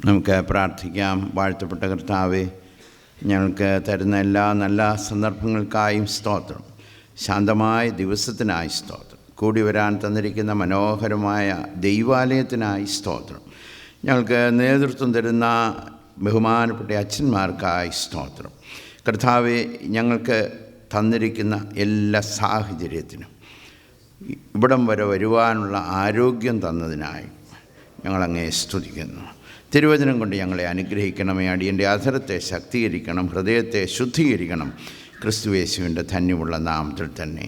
നമുക്ക് പ്രാർത്ഥിക്കാം. വാഴ്ത്തപ്പെട്ട കർത്താവേ, ഞങ്ങൾക്ക് തരുന്ന എല്ലാ നല്ല സന്ദർഭങ്ങൾക്കായും സ്തോത്രം. ശാന്തമായ ദിവസത്തിനായി സ്തോത്രം. കൂടി വരാൻ തന്നിരിക്കുന്ന മനോഹരമായ ദൈവാലയത്തിനായി സ്തോത്രം. ഞങ്ങൾക്ക് നേതൃത്വം തരുന്ന ബഹുമാനപ്പെട്ട അച്ഛന്മാർക്കായി സ്തോത്രം. കർത്താവെ, ഞങ്ങൾക്ക് തന്നിരിക്കുന്ന എല്ലാ സാഹചര്യത്തിനും ഇവിടം വരെ വരുവാനുള്ള ആരോഗ്യം തന്നതിനായി ഞങ്ങളങ്ങേ സ്തുതിക്കുന്നു. തിരുവചനം കൊണ്ട് ഞങ്ങളെ അനുഗ്രഹിക്കണമേ. അടിയൻ്റെ അധരത്തെ ശക്തീകരിക്കണം, ഹൃദയത്തെ ശുദ്ധീകരിക്കണം. ക്രിസ്തുയേശുവിൻ്റെ ധന്യമുള്ള നാമത്തിൽ തന്നെ.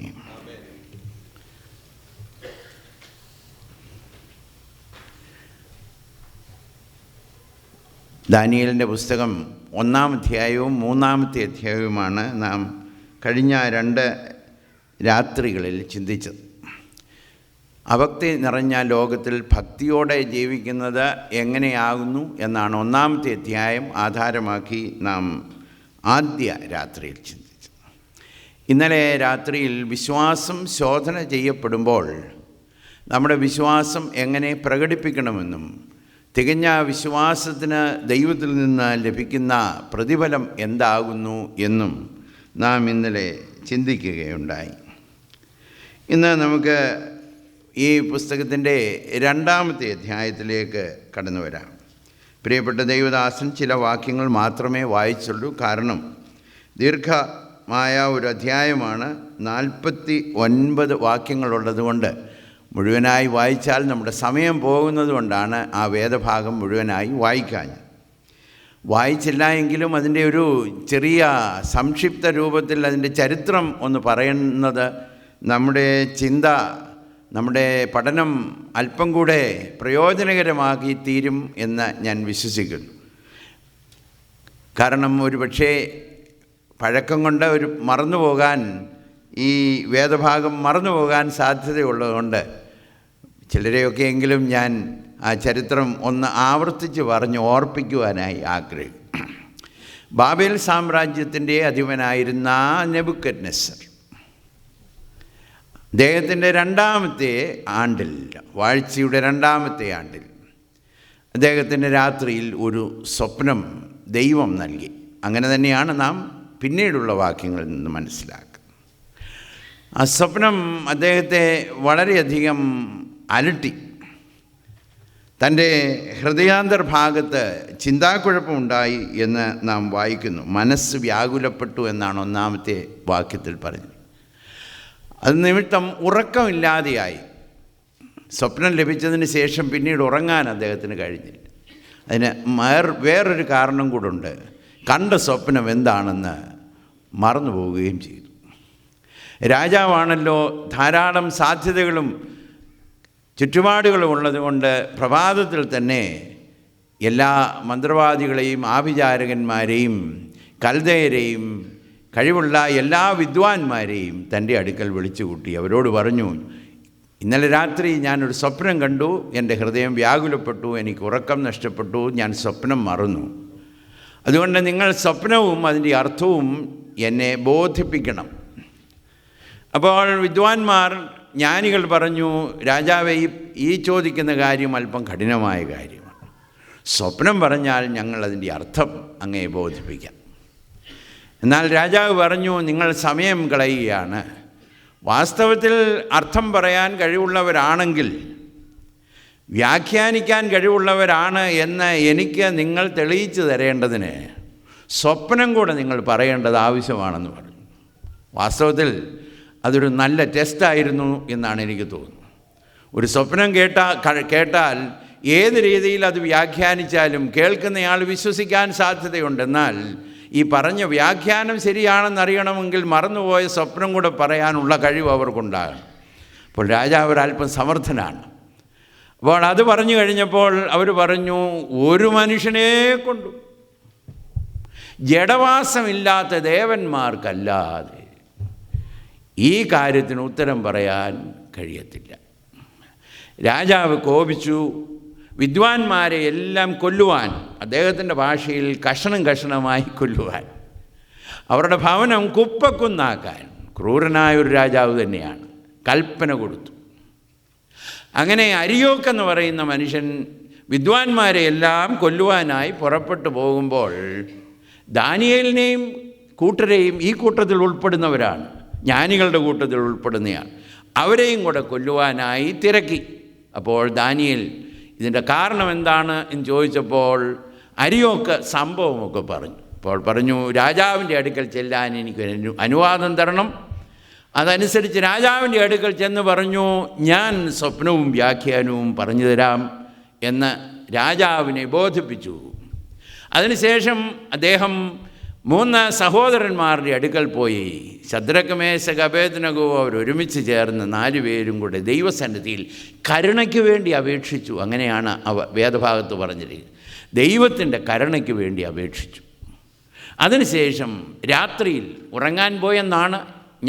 ദാനിയേലിൻ്റെ പുസ്തകം 1-ാം അധ്യായവും 3-ാമത്തെ അധ്യായവുമാണ് നാം കഴിഞ്ഞ 2 രാത്രികളിൽ ചിന്തിച്ചത്. അഭക്തി നിറഞ്ഞ ലോകത്തിൽ ഭക്തിയോടെ ജീവിക്കുന്നത് എങ്ങനെയാകുന്നു എന്നാണ് 1-ാമത്തെ അധ്യായം ആധാരമാക്കി നാം ആദ്യ രാത്രിയിൽ ചിന്തിച്ചത്. ഇന്നലെ രാത്രിയിൽ വിശ്വാസം ശോധന ചെയ്യപ്പെടുമ്പോൾ നമ്മുടെ വിശ്വാസം എങ്ങനെ പ്രകടിപ്പിക്കണമെന്നും തികഞ്ഞ വിശ്വാസത്തിന് ദൈവത്തിൽ നിന്ന് ലഭിക്കുന്ന പ്രതിഫലം എന്താകുന്നു എന്നും നാം ഇന്നലെ ചിന്തിക്കുകയുണ്ടായി. ഇന്ന് നമുക്ക് ഈ പുസ്തകത്തിൻ്റെ 2-ാമത്തെ അധ്യായത്തിലേക്ക് കടന്നു വരാം. പ്രിയപ്പെട്ട ദൈവദാസൻ ചില വാക്യങ്ങൾ മാത്രമേ വായിച്ചുള്ളൂ. കാരണം ദീർഘമായ ഒരു അധ്യായമാണ്. 49 വാക്യങ്ങളുള്ളതുകൊണ്ട് മുഴുവനായി വായിച്ചാൽ നമ്മുടെ സമയം പോകുന്നത് കൊണ്ടാണ് ആ വേദഭാഗം മുഴുവനായി വായിക്കാഞ്ഞത്. വായിച്ചില്ല എങ്കിലും അതിൻ്റെ ഒരു ചെറിയ സംക്ഷിപ്ത രൂപത്തിൽ അതിൻ്റെ ചരിത്രം ഒന്ന് പറയുന്നത് നമ്മുടെ ചിന്ത, നമ്മുടെ പഠനം അല്പം കൂടെ പ്രയോജനകരമാക്കി തീരും എന്ന് ഞാൻ വിശ്വസിക്കുന്നു. കാരണം ഒരു പക്ഷേ പഴക്കം കൊണ്ട് മറന്നുപോകാൻ, ഈ വേദഭാഗം മറന്നുപോകാൻ സാധ്യതയുള്ളതുകൊണ്ട് ചിലരെയൊക്കെയെങ്കിലും ഞാൻ ആ ചരിത്രം ഒന്ന് ആവർത്തിച്ച് പറഞ്ഞ് ഓർപ്പിക്കുവാനായി ആഗ്രഹിക്കും. ബാബേൽ സാമ്രാജ്യത്തിൻ്റെ അധിപനായിരുന്ന നെബൂഖദ്നേസർ അദ്ദേഹത്തിൻ്റെ 2-ാമത്തെ ആണ്ടിൽ, വാഴ്ചയുടെ 2-ാമത്തെ ആണ്ടിൽ, അദ്ദേഹത്തിൻ്റെ രാത്രിയിൽ ഒരു സ്വപ്നം ദൈവം നൽകി. അങ്ങനെ തന്നെയാണ് നാം പിന്നീടുള്ള വാക്യങ്ങളിൽ നിന്ന് മനസ്സിലാക്കുക. ആ സ്വപ്നം അദ്ദേഹത്തെ വളരെയധികം അലട്ടി. തൻ്റെ ഹൃദയാന്തർഭാഗത്ത് ചിന്താക്കുഴപ്പമുണ്ടായി എന്ന് നാം വായിക്കുന്നു. മനസ്സ് വ്യാകുലപ്പെട്ടു എന്നാണ് 1-ാമത്തെ വാക്യത്തിൽ പറഞ്ഞത്. അത് നിമിത്തം ഉറക്കമില്ലാതെയായി. സ്വപ്നം ലഭിച്ചതിന് ശേഷം പിന്നീട് ഉറങ്ങാൻ അദ്ദേഹത്തിന് കഴിഞ്ഞില്ല. അതിന് വേറൊരു കാരണം കൂടുണ്ട്. കണ്ട സ്വപ്നം എന്താണെന്ന് മറന്നു പോവുകയും ചെയ്തു. രാജാവാണല്ലോ, ധാരാളം സാധ്യതകളും ചുറ്റുപാടുകളും ഉള്ളതുകൊണ്ട് പ്രഭാതത്തിൽ തന്നെ എല്ലാ മന്ത്രവാദികളെയും ആഭിചാരകന്മാരെയും കൽദയരെയും കഴിവുള്ള എല്ലാ വിദ്വാൻമാരെയും തൻ്റെ അടുക്കൽ വിളിച്ചു കൂട്ടി. അവരോട് പറഞ്ഞു, ഇന്നലെ രാത്രി ഞാനൊരു സ്വപ്നം കണ്ടു, എൻ്റെ ഹൃദയം വ്യാകുലപ്പെട്ടു, എനിക്ക് ഉറക്കം നഷ്ടപ്പെട്ടു, ഞാൻ സ്വപ്നം മറന്നു. അതുകൊണ്ട് നിങ്ങൾ സ്വപ്നവും അതിൻ്റെ അർത്ഥവും എന്നെ ബോധിപ്പിക്കണം. അപ്പോൾ വിദ്വാൻമാർ, ജ്ഞാനികൾ പറഞ്ഞു, രാജാവേ, ഈ ചോദിക്കുന്ന കാര്യം അല്പം കഠിനമായ കാര്യമാണ്. സ്വപ്നം പറഞ്ഞാൽ ഞങ്ങൾ അതിൻ്റെ അർത്ഥം അങ്ങേ ബോധിപ്പിക്കാം. എന്നാൽ രാജാവ് പറഞ്ഞു, നിങ്ങൾ സമയം കളയുകയാണ്. വാസ്തവത്തിൽ അർത്ഥം പറയാൻ കഴിവുള്ളവരാണെങ്കിൽ, വ്യാഖ്യാനിക്കാൻ കഴിവുള്ളവരാണ് എന്ന് എനിക്ക് നിങ്ങൾ തെളിയിച്ചു തരേണ്ടതിന് സ്വപ്നം കൂടെ നിങ്ങൾ പറയേണ്ടത് ആവശ്യമാണെന്ന് പറഞ്ഞു. വാസ്തവത്തിൽ അതൊരു നല്ല ടെസ്റ്റായിരുന്നു എന്നാണ് എനിക്ക് തോന്നുന്നത്. ഒരു സ്വപ്നം കേട്ടാൽ ഏത് രീതിയിൽ അത് വ്യാഖ്യാനിച്ചാലും കേൾക്കുന്നയാൾ വിശ്വസിക്കാൻ സാധ്യതയുണ്ട്. എന്നാൽ ഈ പറഞ്ഞ വ്യാഖ്യാനം ശരിയാണെന്നറിയണമെങ്കിൽ മറന്നുപോയ സ്വപ്നം കൂടെ പറയാനുള്ള കഴിവ് അവർക്കുണ്ടാകണം. അപ്പോൾ രാജാവ് ഒരല്പം സമർത്ഥനാണ്. അപ്പോൾ അത് പറഞ്ഞു കഴിഞ്ഞപ്പോൾ അവർ പറഞ്ഞു, ഒരു മനുഷ്യനെ കൊണ്ടു, ജഡവാസമില്ലാത്ത ദേവന്മാർക്കല്ലാതെ ഈ കാര്യത്തിന് ഉത്തരം പറയാൻ കഴിയത്തില്ല. രാജാവ് കോപിച്ചു. വിദ്വാൻമാരെ എല്ലാം കൊല്ലുവാൻ, അദ്ദേഹത്തിൻ്റെ ഭാഷയിൽ കഷണം കഷണമായി കൊല്ലുവാൻ, അവരുടെ ഭവനം കുപ്പക്കുന്നാക്കാൻ ക്രൂരനായൊരു രാജാവ് തന്നെയാണ് കൽപ്പന കൊടുത്തു. അങ്ങനെ അരിയോക്കെന്ന് പറയുന്ന മനുഷ്യൻ വിദ്വാൻമാരെ എല്ലാം കൊല്ലുവാനായി പുറപ്പെട്ടു പോകുമ്പോൾ ദാനിയേലിനെയും കൂട്ടരെയും ഈ കൂട്ടത്തിൽ ഉൾപ്പെടുന്നവരാണ്, ജ്ഞാനികളുടെ കൂട്ടത്തിൽ ഉൾപ്പെടുന്നയാണ്, അവരെയും കൂടെ കൊല്ലുവാനായി തിരക്കി. അപ്പോൾ ദാനിയേൽ ഇതിൻ്റെ കാരണം എന്താണ് എന്ന് ചോദിച്ചപ്പോൾ അരിയോക്ക് സംഭവമൊക്കെ പറഞ്ഞു. അപ്പോൾ പറഞ്ഞു, രാജാവിൻ്റെ അടുക്കൽ ചെല്ലാൻ എനിക്ക് അനുവാദം തരണം. അതനുസരിച്ച് രാജാവിൻ്റെ അടുക്കൽ ചെന്ന് പറഞ്ഞു, ഞാൻ സ്വപ്നവും വ്യാഖ്യാനവും പറഞ്ഞു തരാം എന്ന് രാജാവിനെ ബോധിപ്പിച്ചു. അതിനുശേഷം അദ്ദേഹം 3 സഹോദരന്മാരുടെ അടുക്കൽ പോയി. ശദ്രക്ക്, മേശക്ക്, അബേദ്നെഗോ അവർ ഒരുമിച്ച് ചേർന്ന് 4 പേരും കൂടെ ദൈവസന്നിധിയിൽ കരുണയ്ക്ക് വേണ്ടി അപേക്ഷിച്ചു. അങ്ങനെയാണ് വേദഭാഗത്ത് പറഞ്ഞിരിക്കുന്നത്. ദൈവത്തിൻ്റെ കരുണയ്ക്ക് വേണ്ടി അപേക്ഷിച്ചു. അതിനുശേഷം രാത്രിയിൽ ഉറങ്ങാൻ പോയെന്നാണ്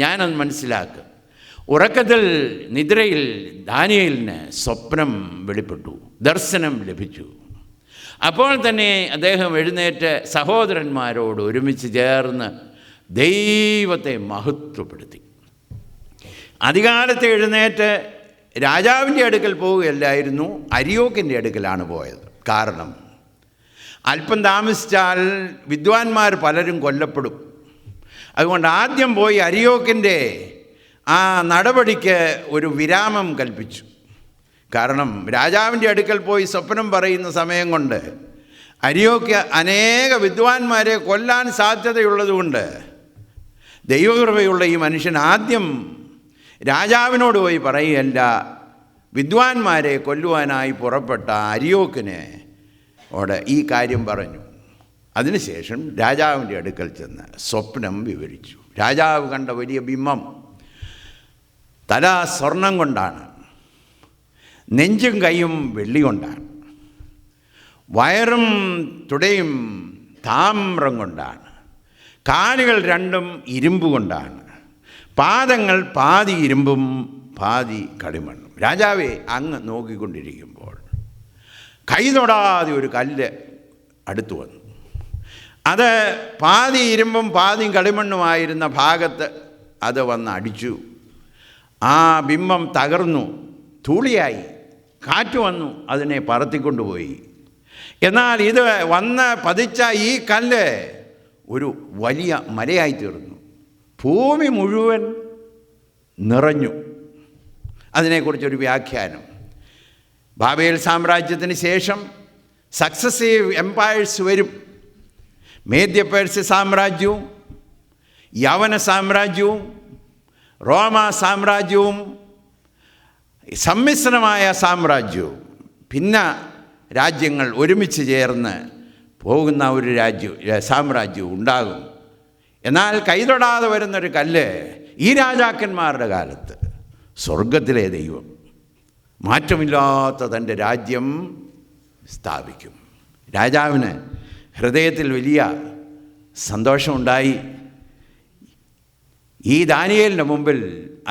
ഞാനത് മനസ്സിലാക്കുക. ഉറക്കത്തിൽ, നിദ്രയിൽ ദാനിയേലിന് സ്വപ്നം വെളിപ്പെട്ടു, ദർശനം ലഭിച്ചു. അപ്പോൾ തന്നെ അദ്ദേഹം എഴുന്നേറ്റ് സഹോദരന്മാരോട് ഒരുമിച്ച് ചേർന്ന് ദൈവത്തെ മഹത്വപ്പെടുത്തി. അധികാലത്തെ എഴുന്നേറ്റ് രാജാവിൻ്റെ അടുക്കൽ പോവുകയല്ലായിരുന്നു, അരിയോക്കിൻ്റെ അടുക്കലാണ് പോയത്. കാരണം അല്പം താമസിച്ചാൽ വിദ്വാൻമാർ പലരും കൊല്ലപ്പെടും. അതുകൊണ്ട് ആദ്യം പോയി അരിയോക്കിൻ്റെ ആ നടപടിക്ക് ഒരു വിരാമം കൽപ്പിച്ചു. കാരണം രാജാവിൻ്റെ അടുക്കൽ പോയി സ്വപ്നം പറയുന്ന സമയം കൊണ്ട് അരിയോക്ക് അനേക വിദ്വാൻമാരെ കൊല്ലാൻ സാധ്യതയുള്ളതുകൊണ്ട് ദൈവകൃപയുള്ള ഈ മനുഷ്യൻ ആദ്യം രാജാവിനോട് പോയി പറയുകയല്ല, വിദ്വാൻമാരെ കൊല്ലുവാനായി പുറപ്പെട്ട അരിയോക്കിന് ഈ കാര്യം പറഞ്ഞു. അതിനുശേഷം രാജാവിൻ്റെ അടുക്കൽ ചെന്ന് സ്വപ്നം വിവരിച്ചു. രാജാവ് കണ്ട വലിയ ബിംബം തല സ്വർണം കൊണ്ടാണ്, നെഞ്ചും കൈയും വെള്ളി കൊണ്ടാണ്, വയറും തുടയും താമ്രം കൊണ്ടാണ്, കാലുകൾ 2 ഇരുമ്പ് കൊണ്ടാണ്, പാദങ്ങൾ പാതി ഇരുമ്പും പാതി കളിമണ്ണും. രാജാവെ അങ്ങ് നോക്കിക്കൊണ്ടിരിക്കുമ്പോൾ കൈ തൊടാതെ ഒരു കല്ല് അടുത്തു വന്നു. അത് പാതി ഇരുമ്പും പാതി കളിമണ്ണുമായിരുന്ന ഭാഗത്ത് അത് വന്ന് അടിച്ചു. ആ ബിംബം തകർന്നു, ധൂളിയായി, കാറ്റ് വന്നു, അതിനെ പറത്തിക്കൊണ്ടുപോയി. എന്നാൽ ഇത് വന്ന് പതിച്ച ഈ കല്ല് ഒരു വലിയ മലയായി തീർന്നു, ഭൂമി മുഴുവൻ നിറഞ്ഞു. അതിനെക്കുറിച്ചൊരു വ്യാഖ്യാനം, ബാബേൽ സാമ്രാജ്യത്തിന് ശേഷം സക്സസീവ് എംപയേഴ്സ് വരും. മേദ്യ പേർസ്യ സാമ്രാജ്യവും, യവന സാമ്രാജ്യവും, റോമ സാമ്രാജ്യവും, സമ്മിശ്രമായ സാമ്രാജ്യവും, ഭിന്ന രാജ്യങ്ങൾ ഒരുമിച്ച് ചേർന്ന് പോകുന്ന ഒരു സാമ്രാജ്യവും ഉണ്ടാകും. എന്നാൽ കൈതൊടാതെ വരുന്നൊരു കല്ല് ഈ രാജാക്കന്മാരുടെ കാലത്ത് സ്വർഗത്തിലെ ദൈവം മാറ്റമില്ലാത്ത തൻ്റെ രാജ്യം സ്ഥാപിക്കും. രാജാവിന് ഹൃദയത്തിൽ വലിയ സന്തോഷമുണ്ടായി. ഈ ദാനിയേലിൻ്റെ മുമ്പിൽ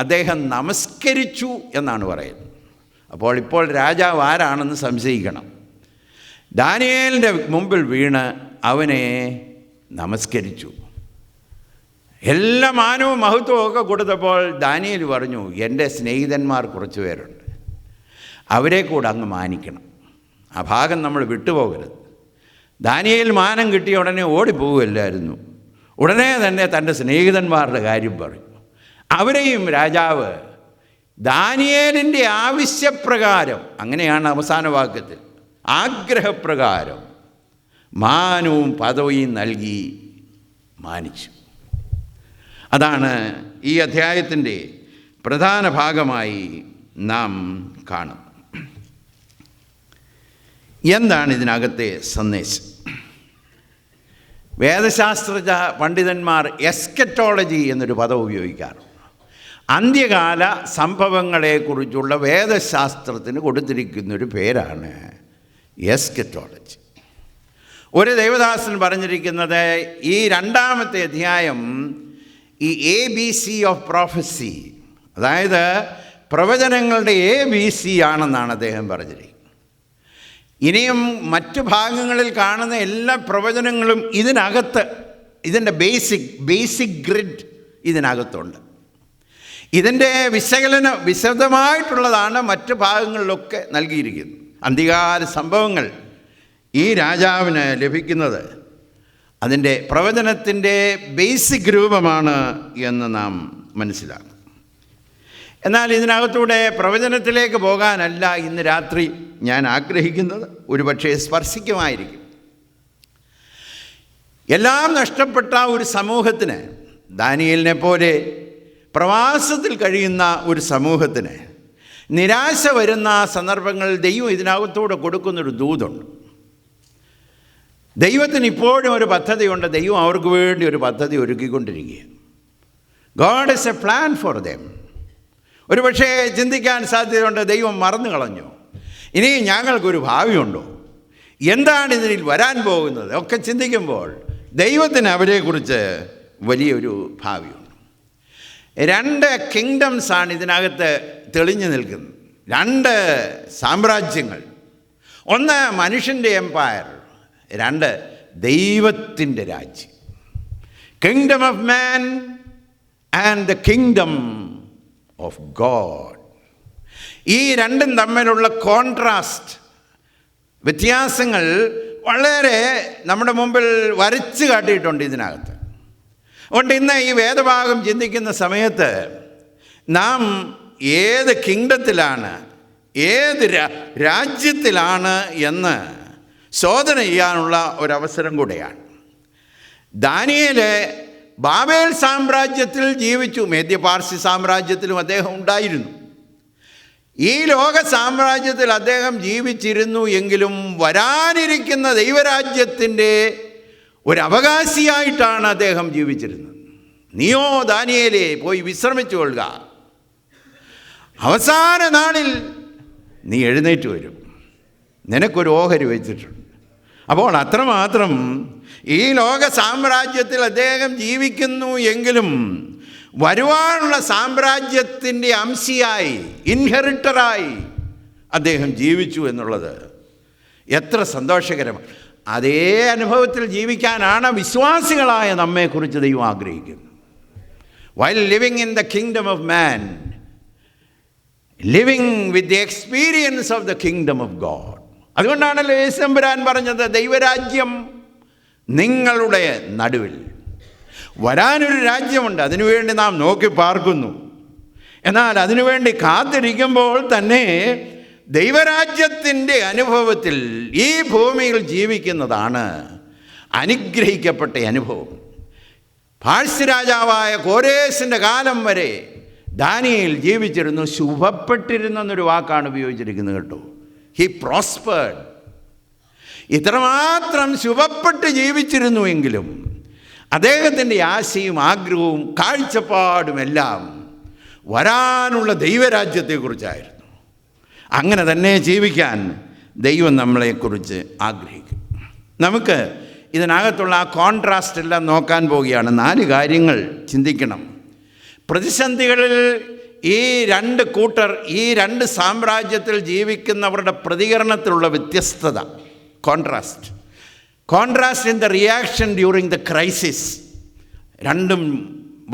അദ്ദേഹം നമസ്കരിച്ചു എന്നാണ് പറയുന്നത്. ഇപ്പോൾ രാജാവ് ആരാണെന്ന് സംശയിക്കണം. ദാനിയേലിൻ്റെ മുമ്പിൽ വീണ് അവനെ നമസ്കരിച്ചു. എല്ലാ മാനവും മഹത്വവും ഒക്കെ കൊടുത്തപ്പോൾ ദാനിയേൽ പറഞ്ഞു, എൻ്റെ സ്നേഹിതന്മാർ കുറച്ച് പേരുണ്ട്, അവരെ കൂടെ അങ്ങ് മാനിക്കണം. ആ ഭാഗം നമ്മൾ വിട്ടുപോകരുത്. ദാനിയേൽ മാനം കിട്ടിയ ഉടനെ ഓടിപ്പോവുകയല്ലായിരുന്നു. ഉടനെ തന്നെ തൻ്റെ സ്നേഹിതന്മാരുടെ കാര്യം പറഞ്ഞു. അവരെയും രാജാവ് ദാനിയേലിൻ്റെ ആവശ്യപ്രകാരം, അങ്ങനെയാണ് അവസാന വാക്യത്തിൽ, ആഗ്രഹപ്രകാരം മാനവും പദവിയും നൽകി മാനിച്ചു. അതാണ് ഈ അധ്യായത്തിൻ്റെ പ്രധാന ഭാഗമായി നാം കാണും. എന്താണ് ഇതിനകത്തെ സന്ദേശം? വേദശാസ്ത്ര പണ്ഡിതന്മാർ എസ്കറ്റോളജി എന്നൊരു പദം ഉപയോഗിക്കാറുണ്ട്. അന്ത്യകാല സംഭവങ്ങളെക്കുറിച്ചുള്ള വേദശാസ്ത്രത്തിന് കൊടുത്തിരിക്കുന്നൊരു പേരാണ് എസ്കറ്റോളജി. ഒരു ദൈവദാസൻ പറഞ്ഞിരിക്കുന്നത്, ഈ 2-ാമത്തെ അധ്യായം ഈ ABC ഓഫ് പ്രോഫസി, അതായത് പ്രവചനങ്ങളുടെ ABC ആണെന്നാണ് അദ്ദേഹം പറഞ്ഞിരിക്കുന്നത്. ഇനിയും മറ്റു ഭാഗങ്ങളിൽ കാണുന്ന എല്ലാ പ്രവചനങ്ങളും ഇതിനകത്ത്, ഇതിൻ്റെ ബേസിക് ഗ്രിഡ് ഇതിനകത്തുണ്ട്. ഇതിൻ്റെ വിശദമായിട്ടുള്ളതാണ് മറ്റു ഭാഗങ്ങളിലൊക്കെ നൽകിയിരിക്കുന്നത്. അന്ത്യകാല സംഭവങ്ങൾ ഈ രാജാവിന് ലഭിക്കുന്നത് അതിൻ്റെ പ്രവചനത്തിൻ്റെ ബേസിക് രൂപമാണ് എന്ന് നാം മനസ്സിലാക്കും. എന്നാൽ ഇതിനകത്തൂടെ പ്രവചനത്തിലേക്ക് പോകാനല്ല ഇന്ന് രാത്രി ഞാൻ ആഗ്രഹിക്കുന്നത്. ഒരുപക്ഷെ സ്പർശിക്കുമായിരിക്കും. എല്ലാം നഷ്ടപ്പെട്ട ഒരു സമൂഹത്തിന്, ദാനിയേലിനെ പോലെ പ്രവാസത്തിൽ കഴിയുന്ന ഒരു സമൂഹത്തിന് നിരാശ വരുന്ന സന്ദർഭങ്ങളിൽ ദൈവം ഇതിനകത്തൂടെ കൊടുക്കുന്നൊരു ദൂതുണ്ട്. ദൈവത്തിന് ഇപ്പോഴും ഒരു പദ്ധതിയുണ്ട്. ദൈവം അവർക്ക് വേണ്ടി ഒരു പദ്ധതി ഒരുക്കിക്കൊണ്ടിരിക്കുകയാണ്. God is a plan for them. ഒരു പക്ഷേ ചിന്തിക്കാൻ സാധ്യതയുണ്ട്, ദൈവം മറന്നു കളഞ്ഞു, ഇനി ഞങ്ങൾക്കൊരു ഭാവിയുണ്ടോ, എന്താണ് ഇതിൽ വരാൻ പോകുന്നത് ഒക്കെ ചിന്തിക്കുമ്പോൾ ദൈവത്തിന് അവരെക്കുറിച്ച് വലിയൊരു ഭാവിയുണ്ട്. 2 കിങ്ഡംസാണ് ഇതിനകത്ത് തെളിഞ്ഞു നിൽക്കുന്നത്. 2 സാമ്രാജ്യങ്ങൾ. ഒന്ന് മനുഷ്യൻ്റെ എംപയർ, 2 ദൈവത്തിൻ്റെ രാജ്യം. Kingdom of man and the kingdom of God. ഈ രണ്ടും തമ്മിലുള്ള കോൺട്രാസ്റ്റ്, വ്യത്യാസങ്ങൾ വളരെ നമ്മുടെ മുമ്പിൽ വരച്ച് കാട്ടിയിട്ടുണ്ട് ഇതിനകത്ത്. അതുകൊണ്ട് ഇന്ന് ഈ വേദഭാഗം ചിന്തിക്കുന്ന സമയത്ത് നാം ഏത് കിങ്ഡത്തിലാണ്, ഏത് രാജ്യത്തിലാണ് എന്ന് ശോധന ചെയ്യാനുള്ള ഒരവസരം കൂടെയാണ്. ദാനിയേൽ ബാബേൽ സാമ്രാജ്യത്തിൽ ജീവിച്ചു. മേദ്യപാർസി സാമ്രാജ്യത്തിലും അദ്ദേഹം ഉണ്ടായിരുന്നു. ഈ ലോക സാമ്രാജ്യത്തിൽ അദ്ദേഹം ജീവിച്ചിരുന്നു എങ്കിലും വരാനിരിക്കുന്ന ദൈവരാജ്യത്തിൻ്റെ ഒരവകാശിയായിട്ടാണ് അദ്ദേഹം ജീവിച്ചിരുന്നത്. നീയോ ദാനിയേലേ പോയി വിശ്രമിച്ചു കൊള്ളുക, അവസാന നാളിൽ നീ എഴുന്നേറ്റ് വരും, നിനക്കൊരു ഓഹരി വെച്ചിട്ടുണ്ട്. അപ്പോൾ അത്രമാത്രം ഈ ലോക സാമ്രാജ്യത്തിൽ അദ്ദേഹം ജീവിക്കുന്നു എങ്കിലും വരുവാനുള്ള സാമ്രാജ്യത്തിൻ്റെ അംശിയായി, ഇൻഹെറിറ്ററായി അദ്ദേഹം ജീവിച്ചു എന്നുള്ളത് എത്ര സന്തോഷകരമാണ്. അതേ അനുഭവത്തിൽ ജീവിക്കാനാണ് വിശ്വാസികളായ നമ്മെക്കുറിച്ച് ദൈവം ആഗ്രഹിക്കുന്നത്. While living in the kingdom of man, living with the experience of the kingdom of God. അതുകൊണ്ടാണല്ലോ യേശു തമ്പുരാൻ പറഞ്ഞത്, ദൈവരാജ്യം നിങ്ങളുടെ നടുവിൽ. വരാനൊരു രാജ്യമുണ്ട്, അതിനുവേണ്ടി നാം നോക്കി പാർക്കുന്നു. എന്നാൽ അതിനുവേണ്ടി കാത്തിരിക്കുമ്പോൾ തന്നെ ദൈവരാജ്യത്തിൻ്റെ അനുഭവത്തിൽ ഈ ഭൂമിയിൽ ജീവിക്കുന്നതാണ് അനുഗ്രഹിക്കപ്പെട്ട അനുഭവം. പാഴ്സി രാജാവായ കോരേസിൻ്റെ കാലം വരെ ദാനിയേൽ ജീവിച്ചിരുന്നു. ശുഭപ്പെട്ടിരുന്നു എന്നൊരു വാക്കാണ് ഉപയോഗിച്ചിരിക്കുന്നത് കേട്ടോ. He prospered. ഇത്രമാത്രം ശുഭപ്പെട്ട് ജീവിച്ചിരുന്നുവെങ്കിലും അദ്ദേഹത്തിൻ്റെ ആശയും ആഗ്രഹവും കാഴ്ചപ്പാടുമെല്ലാം വരാനുള്ള ദൈവരാജ്യത്തെക്കുറിച്ചായിരുന്നു. അങ്ങനെ തന്നെ ജീവിക്കാൻ ദൈവം നമ്മളെക്കുറിച്ച് ആഗ്രഹിക്കും. നമുക്ക് ഇതിനകത്തുള്ള ആ കോൺട്രാസ്റ്റ് എല്ലാം നോക്കാൻ പോവുകയാണ്. 4 കാര്യങ്ങൾ ചിന്തിക്കണം. പ്രതിസന്ധികളിൽ ഈ 2 കൂട്ടർ, ഈ 2 സാമ്രാജ്യത്തിൽ ജീവിക്കുന്നവരുടെ പ്രതികരണത്തിലുള്ള വ്യത്യസ്തത, contrast in the reaction during the crisis. രണ്ടും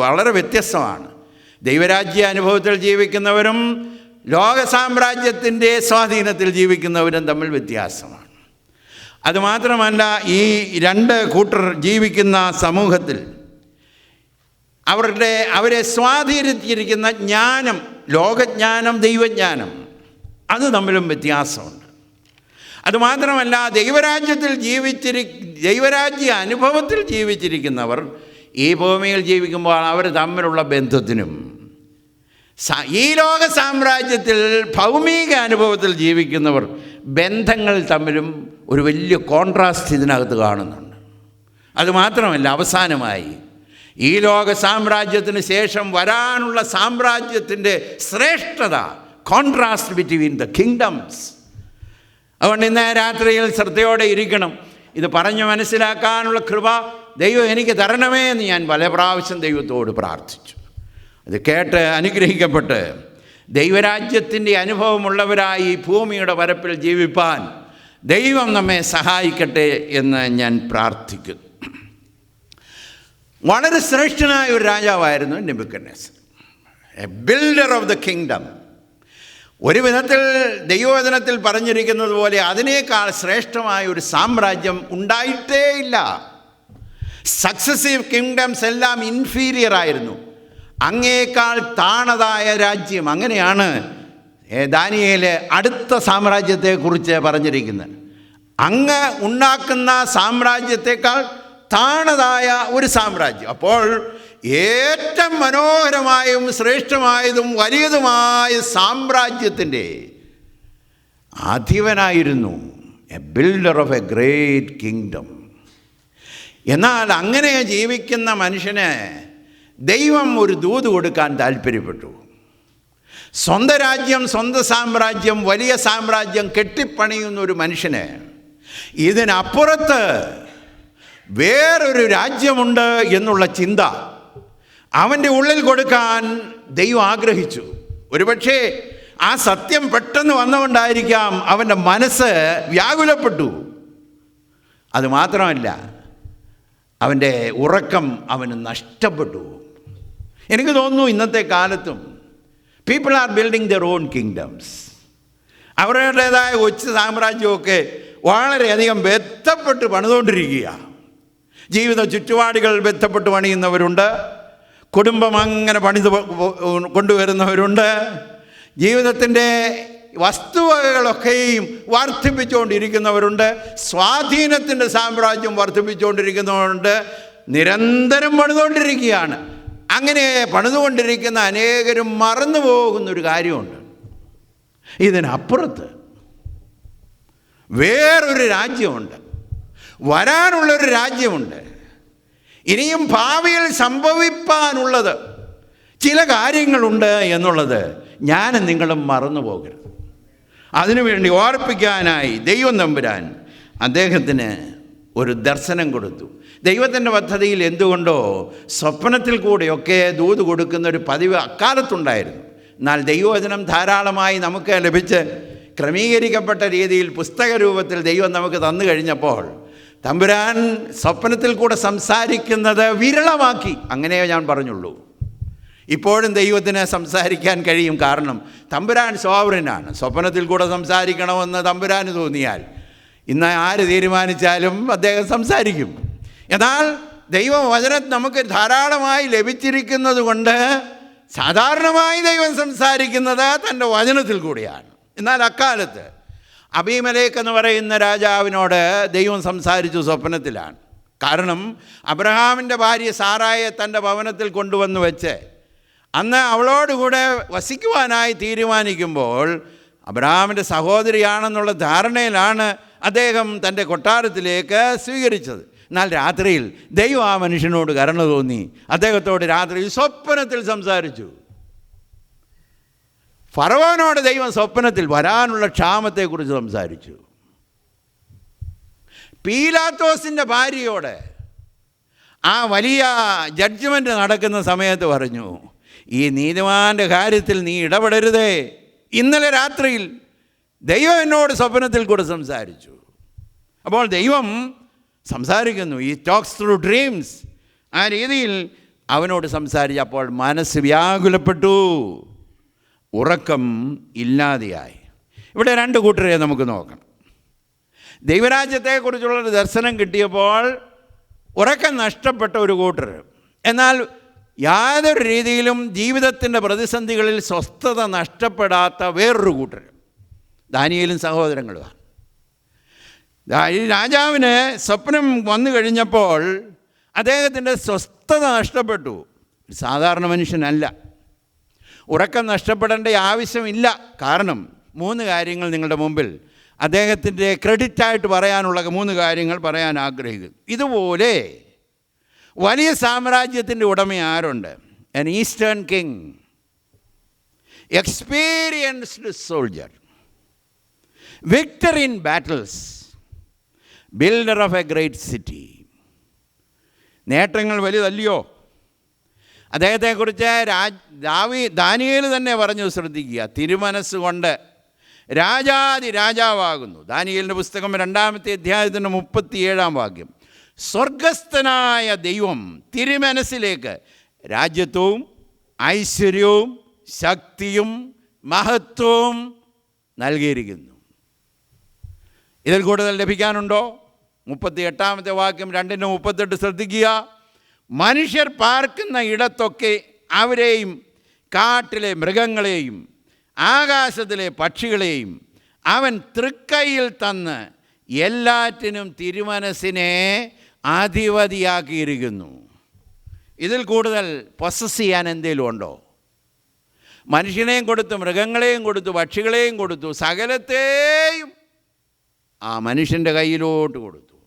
വളരെ വ്യത്യസ്തമാണ്. ദൈവരാജ്യ അനുഭവത്തിൽ ജീവിക്കുന്നവരും ലോക സാമ്രാജ്യത്തിൻ്റെ സ്വാധീനത്തിൽ ജീവിക്കുന്നവരും തമ്മിൽ വ്യത്യാസമാണ്. അതുമാത്രമല്ല, ഈ 2 കൂട്ടർ ജീവിക്കുന്ന സമൂഹത്തിൽ അവരെ സ്വാധീനിച്ചിരിക്കുന്ന ജ്ഞാനം, ലോകജ്ഞാനം, ദൈവജ്ഞാനം, അത് തമ്മിലും വ്യത്യാസമുണ്ട്. അതുമാത്രമല്ല, ദൈവരാജ്യ അനുഭവത്തിൽ ജീവിച്ചിരിക്കുന്നവർ ഈ ഭൂമിയിൽ ജീവിക്കുമ്പോൾ അവർ തമ്മിലുള്ള ബന്ധത്തിനും, ഈ ലോക സാമ്രാജ്യത്തിൽ ഭൗമിക അനുഭവത്തിൽ ജീവിക്കുന്നവർ ബന്ധങ്ങൾ തമ്മിലും ഒരു വലിയ കോൺട്രാസ്റ്റ് ഇതിനകത്ത് കാണുന്നുണ്ട്. അതുമാത്രമല്ല, അവസാനമായി ഈ ലോക സാമ്രാജ്യത്തിന് ശേഷം വരാനുള്ള സാമ്രാജ്യത്തിൻ്റെ ശ്രേഷ്ഠത, കോൺട്രാസ്റ്റ് ബിറ്റ്വീൻ ദ കിങ്ഡംസ്. അതുകൊണ്ട് ഇന്ന് രാത്രിയിൽ ശ്രദ്ധയോടെ ഇരിക്കണം. ഇത് പറഞ്ഞു മനസ്സിലാക്കാനുള്ള കൃപ ദൈവം എനിക്ക് തരണമേ എന്ന് ഞാൻ പല പ്രാവശ്യം ദൈവത്തോട് പ്രാർത്ഥിച്ചു. അത് കേട്ട് അനുഗ്രഹിക്കപ്പെട്ട് ദൈവരാജ്യത്തിൻ്റെ അനുഭവമുള്ളവരായി ഭൂമിയുടെ പരപ്പിൽ ജീവിപ്പാൻ ദൈവം നമ്മെ സഹായിക്കട്ടെ എന്ന് ഞാൻ പ്രാർത്ഥിക്കുന്നു. വളരെ ശ്രേഷ്ഠനായ ഒരു രാജാവായിരുന്നു Nebuchadnezzar, A builder of the kingdom. ഒരു വിധത്തിൽ ദൈവവചനത്തിൽ പറഞ്ഞിരിക്കുന്നത് പോലെ അതിനേക്കാൾ ശ്രേഷ്ഠമായ ഒരു സാമ്രാജ്യം ഉണ്ടായിട്ടേ ഇല്ല. സക്സസീവ് കിങ്ഡംസ് എല്ലാം ഇൻഫീരിയർ ആയിരുന്നു. അങ്ങേക്കാൾ താണതായ രാജ്യം. അങ്ങനെയാണ് ദാനിയേൽ അടുത്ത സാമ്രാജ്യത്തെക്കുറിച്ച് പറഞ്ഞിരിക്കുന്നത്. അങ്ങ് ഉണ്ടാക്കുന്ന സാമ്രാജ്യത്തെക്കാൾ താണതായ ഒരു സാമ്രാജ്യം. അപ്പോൾ ഏറ്റവും മനോഹരമായും ശ്രേഷ്ഠമായതും വലിയതുമായ സാമ്രാജ്യത്തിൻ്റെ അധിപനായിരുന്നു a builder of a great kingdom. എന്നാൽ അങ്ങനെ ജീവിക്കുന്ന മനുഷ്യന് ദൈവം ഒരു ദൂത് കൊടുക്കാൻ താല്പര്യപ്പെട്ടു. സ്വന്തം രാജ്യം, സ്വന്തം സാമ്രാജ്യം, വലിയ സാമ്രാജ്യം കെട്ടിപ്പണിയുന്ന ഒരു മനുഷ്യന് ഇതിനപ്പുറത്ത് വേറൊരു രാജ്യമുണ്ട് എന്നുള്ള ചിന്ത അവൻ്റെ ഉള്ളിൽ കൊടുക്കാൻ ദൈവം ആഗ്രഹിച്ചു. ഒരുപക്ഷേ ആ സത്യം പെട്ടെന്ന് വന്നുകൊണ്ടായിരിക്കാം അവൻ്റെ മനസ്സ് വ്യാകുലപ്പെട്ടു. അതുമാത്രമല്ല, അവൻ്റെ ഉറക്കം അവന് നഷ്ടപ്പെട്ടു. എനിക്ക് തോന്നുന്നു ഇന്നത്തെ കാലത്തും people are building their own kingdoms. അവരുടേതായ കൊച്ചു സാമ്രാജ്യമൊക്കെ വളരെയധികം ബന്ധപ്പെട്ട് പണിതുകൊണ്ടിരിക്കുക. ജീവിത ചുറ്റുപാടുകൾ ബന്ധപ്പെട്ട് പണിയുന്നവരുണ്ട്, കുടുംബം അങ്ങനെ പണിത് കൊണ്ടുവരുന്നവരുണ്ട്, ജീവിതത്തിൻ്റെ വസ്തുവകകളൊക്കെയും വർദ്ധിപ്പിച്ചുകൊണ്ടിരിക്കുന്നവരുണ്ട്, സ്വാധീനത്തിൻ്റെ സാമ്രാജ്യം വർദ്ധിപ്പിച്ചുകൊണ്ടിരിക്കുന്നവരുണ്ട്, നിരന്തരം പണിതുകൊണ്ടിരിക്കുകയാണ്. അങ്ങനെ പണിതുകൊണ്ടിരിക്കുന്ന അനേകരും മറന്നു പോകുന്നൊരു കാര്യമുണ്ട്. ഇതിനപ്പുറത്ത് വേറൊരു രാജ്യമുണ്ട്, വരാനുള്ളൊരു രാജ്യമുണ്ട്. ഇനിയും ഭാവിയിൽ സംഭവിപ്പാനുള്ളത് ചില കാര്യങ്ങളുണ്ട് എന്നുള്ളത് ഞാനും നിങ്ങളും മറന്നു പോകരുത്. അതിനുവേണ്ടി ഓർപ്പിക്കാനായി ദൈവം തമ്പുരാൻ അദ്ദേഹത്തിന് ഒരു ദർശനം കൊടുത്തു. ദൈവത്തിൻ്റെ പദ്ധതിയിൽ എന്തുകൊണ്ടോ സ്വപ്നത്തിൽ കൂടെയൊക്കെ ദൂത് കൊടുക്കുന്ന ഒരു പതിവ് അക്കാലത്തുണ്ടായിരുന്നു. എന്നാൽ ദൈവവചനം ധാരാളമായി നമുക്ക് ലഭിച്ച് ക്രമീകരിക്കപ്പെട്ട രീതിയിൽ പുസ്തക രൂപത്തിൽ ദൈവം നമുക്ക് തന്നു കഴിഞ്ഞപ്പോൾ തമ്പുരാൻ സ്വപ്നത്തിൽ കൂടെ സംസാരിക്കുന്നത് വിരളമാക്കി. അങ്ങനെ ഞാൻ പറഞ്ഞുള്ളൂ. ഇപ്പോഴും ദൈവത്തിന് സംസാരിക്കാൻ കഴിയും. കാരണം തമ്പുരാൻ സോവറിനാണ്. സ്വപ്നത്തിൽ കൂടെ സംസാരിക്കണമെന്ന് തമ്പുരാന് തോന്നിയാൽ ഇന്ന് ആര് തീരുമാനിച്ചാലും അദ്ദേഹം സംസാരിക്കും. എന്നാൽ ദൈവവചനം നമുക്ക് ധാരാളമായി ലഭിച്ചിരിക്കുന്നത് കൊണ്ട് സാധാരണമായി ദൈവം സംസാരിക്കുന്നത് തൻ്റെ വചനത്തിൽ കൂടിയാണ്. എന്നാൽ അക്കാലത്ത് അബീമലേക്ക് എന്ന് പറയുന്ന രാജാവിനോട് ദൈവം സംസാരിച്ചു സ്വപ്നത്തിലാണ്. കാരണം അബ്രഹാമിൻ്റെ ഭാര്യ സാറായെ തൻ്റെ ഭവനത്തിൽ കൊണ്ടുവന്ന് വെച്ച് അന്ന് അവളോടുകൂടെ വസിക്കുവാനായി തീരുമാനിക്കുമ്പോൾ അബ്രഹാമിൻ്റെ സഹോദരിയാണെന്നുള്ള ധാരണയിലാണ് അദ്ദേഹം തൻ്റെ കൊട്ടാരത്തിലേക്ക് സ്വീകരിച്ചത്. എന്നാൽ രാത്രിയിൽ ദൈവം ആ മനുഷ്യനോട് കരുണ തോന്നി അദ്ദേഹത്തോട് രാത്രിയിൽ സ്വപ്നത്തിൽ സംസാരിച്ചു. ഫറവോനോട് ദൈവം സ്വപ്നത്തിൽ വരാനുള്ള ക്ഷാമത്തെക്കുറിച്ച് സംസാരിച്ചു. പീലാത്തോസിൻ്റെ ഭാര്യയോട് ആ വലിയ ജഡ്ജ്മെൻ്റ് നടക്കുന്ന സമയത്ത് പറഞ്ഞു, ഈ നീതിമാൻ്റെ കാര്യത്തിൽ നീ ഇടപെടരുതേ. ഇന്നലെ രാത്രിയിൽ ദൈവം എന്നോട് സ്വപ്നത്തിൽ കൂടെ സംസാരിച്ചു. അപ്പോൾ ദൈവം സംസാരിക്കുന്നു. ഈ ടോക്സ് ത്രൂ ഡ്രീംസ്. ആ രീതിയിൽ അവനോട് സംസാരിച്ചപ്പോൾ മനസ്സ് വ്യാകുലപ്പെട്ടു, ഉറക്കം ഇല്ലാതെയായി. ഇവിടെ രണ്ട് കൂട്ടരെ നമുക്ക് നോക്കണം. ദൈവരാജ്യത്തെക്കുറിച്ചുള്ളൊരു ദർശനം കിട്ടിയപ്പോൾ ഉറക്കം നഷ്ടപ്പെട്ട ഒരു കൂട്ടർ, എന്നാൽ യാതൊരു രീതിയിലും ജീവിതത്തിൻ്റെ പ്രതിസന്ധികളിൽ സ്വസ്ഥത നഷ്ടപ്പെടാത്ത വേറൊരു കൂട്ടർ, ദാനിയേലും സഹോദരങ്ങളുമാണ്. രാജാവിന് സ്വപ്നം വന്നു കഴിഞ്ഞപ്പോൾ അദ്ദേഹത്തിൻ്റെ സ്വസ്ഥത നഷ്ടപ്പെട്ടു. സാധാരണ മനുഷ്യനല്ല. ഉറക്കം നഷ്ടപ്പെടേണ്ട ആവശ്യമില്ല. കാരണം 3 കാര്യങ്ങൾ നിങ്ങളുടെ മുമ്പിൽ അദ്ദേഹത്തിൻ്റെ ക്രെഡിറ്റായിട്ട് പറയാനുള്ള 3 കാര്യങ്ങൾ പറയാൻ ആഗ്രഹിക്കുന്നു. ഇതുപോലെ വലിയ സാമ്രാജ്യത്തിൻ്റെ ഉടമ ആരുണ്ട്? an eastern king, experienced soldier, Victor in battles, builder of a great city. നേട്ടങ്ങൾ വലുതല്ലയോ? അദ്ദേഹത്തെക്കുറിച്ച് ദാനിയേൽ തന്നെ പറഞ്ഞു, ശ്രദ്ധിക്കുക, തിരുമനസ്സുകൊണ്ട് രാജാതി രാജാവാകുന്നു. ദാനിയേലിൻ്റെ പുസ്തകം 2-ാമത്തെ അധ്യായത്തിൻ്റെ 37-ാം വാക്യം. സ്വർഗസ്ഥനായ ദൈവം തിരുമനസ്സിലേക്ക് രാജ്യത്വവും ഐശ്വര്യവും ശക്തിയും മഹത്വവും നൽകിയിരിക്കുന്നു. ഇതിൽ കൂടുതൽ ലഭിക്കാനുണ്ടോ? 38-ാമത്തെ വാക്യം 2:38 ശ്രദ്ധിക്കുക. മനുഷ്യർ പാർക്കുന്ന ഇടത്തൊക്കെ അവരെയും കാട്ടിലെ മൃഗങ്ങളെയും ആകാശത്തിലെ പക്ഷികളെയും അവൻ തൃക്കൈയിൽ തന്ന് എല്ലാറ്റിനും തിരുമനസ്സിനെ അധിപതിയാക്കിയിരിക്കുന്നു. ഇതിൽ കൂടുതൽ പൊസസ് ചെയ്യാൻ എന്തെങ്കിലും ഉണ്ടോ? മനുഷ്യനെയും കൊടുത്തു, മൃഗങ്ങളെയും കൊടുത്തു, പക്ഷികളെയും കൊടുത്തു, സകലത്തെയും ആ മനുഷ്യൻ്റെ കയ്യിലോട്ട് കൊടുത്തു.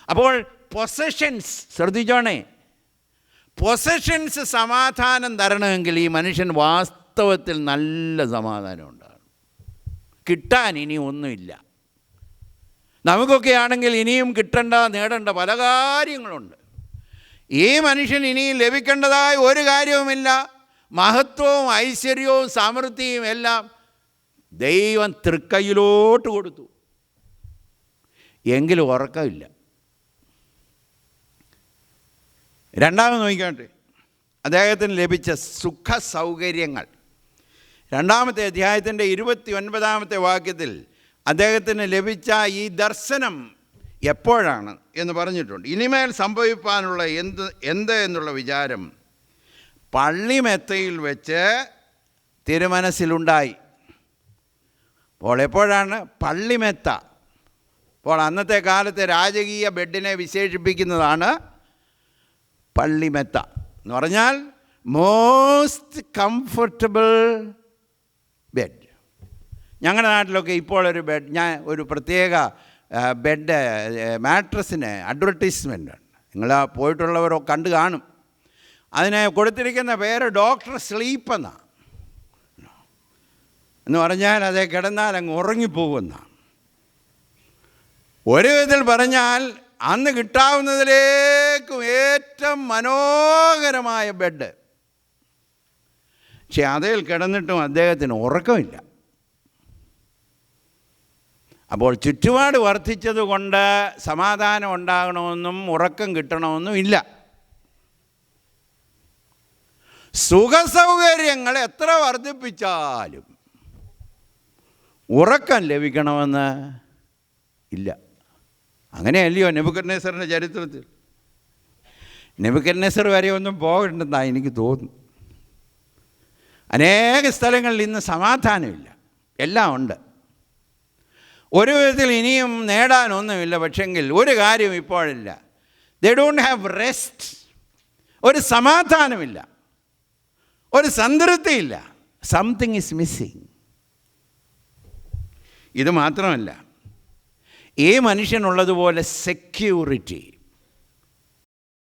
അപ്പോൾ പൊസഷൻസ്, ശ്രദ്ധിച്ചോണേ, പൊസഷൻസ് സമാധാനം തരണമെങ്കിൽ ഈ മനുഷ്യൻ വാസ്തവത്തിൽ നല്ല സമാധാനം ഉണ്ടാകും. കിട്ടാൻ ഇനി ഒന്നുമില്ല. നമുക്കൊക്കെ ആണെങ്കിൽ ഇനിയും കിട്ടേണ്ട, നേടേണ്ട പല കാര്യങ്ങളുണ്ട്. ഈ മനുഷ്യൻ ഇനിയും ലഭിക്കേണ്ടതായ ഒരു കാര്യവുമില്ല. മഹത്വവും ഐശ്വര്യവും സമൃദ്ധിയും എല്ലാം ദൈവം തൃക്കൈയിലോട്ട് കൊടുത്തു. എങ്കിലും ഉറക്കമില്ല. രണ്ടാമത് നോക്കിക്കോട്ടെ, അദ്ദേഹത്തിന് ലഭിച്ച സുഖ സൗകര്യങ്ങൾ. 2-ാമത്തെ അധ്യായത്തിൻ്റെ 29-ാമത്തെ വാക്യത്തിൽ അദ്ദേഹത്തിന് ലഭിച്ച ഈ ദർശനം എപ്പോഴാണ് എന്ന് പറഞ്ഞിട്ടുണ്ട്. ഇനിമേൽ സംഭവിക്കാനുള്ള എന്ത് എന്നുള്ള വിചാരം പള്ളിമെത്തയിൽ വെച്ച് തിരുമനസ്സിലുണ്ടായി. അപ്പോൾ എപ്പോഴാണ്? പള്ളിമെത്ത. അപ്പോൾ അന്നത്തെ കാലത്തെ രാജകീയ ബെഡിനെ വിശേഷിപ്പിക്കുന്നതാണ് പള്ളിമെത്ത എന്ന് പറഞ്ഞാൽ മോസ്റ്റ് കംഫർട്ടബിൾ ബെഡ്. ഞങ്ങളുടെ നാട്ടിലൊക്കെ ഇപ്പോൾ ഒരു പ്രത്യേക ബെഡ് മാട്രസിന് അഡ്വർടൈസ്മെൻ്റ് ഉണ്ട്. നിങ്ങൾ പോയിട്ടുള്ളവരോ കണ്ടു കാണും. അതിന് കൊടുത്തിരിക്കുന്ന പേര് ഡോക്ടർ സ്ലീപ്പ് എന്നാണ്. എന്ന് പറഞ്ഞാൽ അത് കിടന്നാൽ അങ്ങ് ഉറങ്ങിപ്പോകുന്ന, ഒരു വിധത്തിൽ പറഞ്ഞാൽ അന്ന് കിട്ടാവുന്നതിലേക്കും ഏറ്റവും മനോഹരമായ ബെഡ്. പക്ഷെ അതിൽ കിടന്നിട്ടും അദ്ദേഹത്തിന് ഉറക്കമില്ല. അപ്പോൾ ചുറ്റുപാട് വർദ്ധിച്ചതുകൊണ്ട് സമാധാനം ഉണ്ടാകണമെന്നും ഉറക്കം കിട്ടണമെന്നും ഇല്ല. സുഖസൗകര്യങ്ങൾ എത്ര വർദ്ധിപ്പിച്ചാലും ഉറക്കം ലഭിക്കണമെന്ന് ഇല്ല. അങ്ങനെയല്ലയോ നെബൂഖദ്നേസറിൻ്റെ ചരിത്രത്തിൽ? നെബൂഖദ്നേസർ വരെ ഒന്നും പോകണ്ടെന്നാണ് എനിക്ക് തോന്നുന്നു. അനേക സ്ഥലങ്ങളിൽ ഇന്ന് സമാധാനമില്ല. എല്ലാം ഉണ്ട്, ഒരു വിധത്തിൽ ഇനിയും നേടാനൊന്നുമില്ല. പക്ഷെങ്കിൽ ഒരു കാര്യം ഇപ്പോഴില്ല, ദേ ഡോണ്ട് ഹാവ് റെസ്റ്റ്. ഒരു സമാധാനമില്ല, ഒരു സംതൃപ്തിയില്ല. Something is missing. ഇത് മാത്രമല്ല, ഈ മനുഷ്യനുള്ളതുപോലെ സെക്യൂരിറ്റി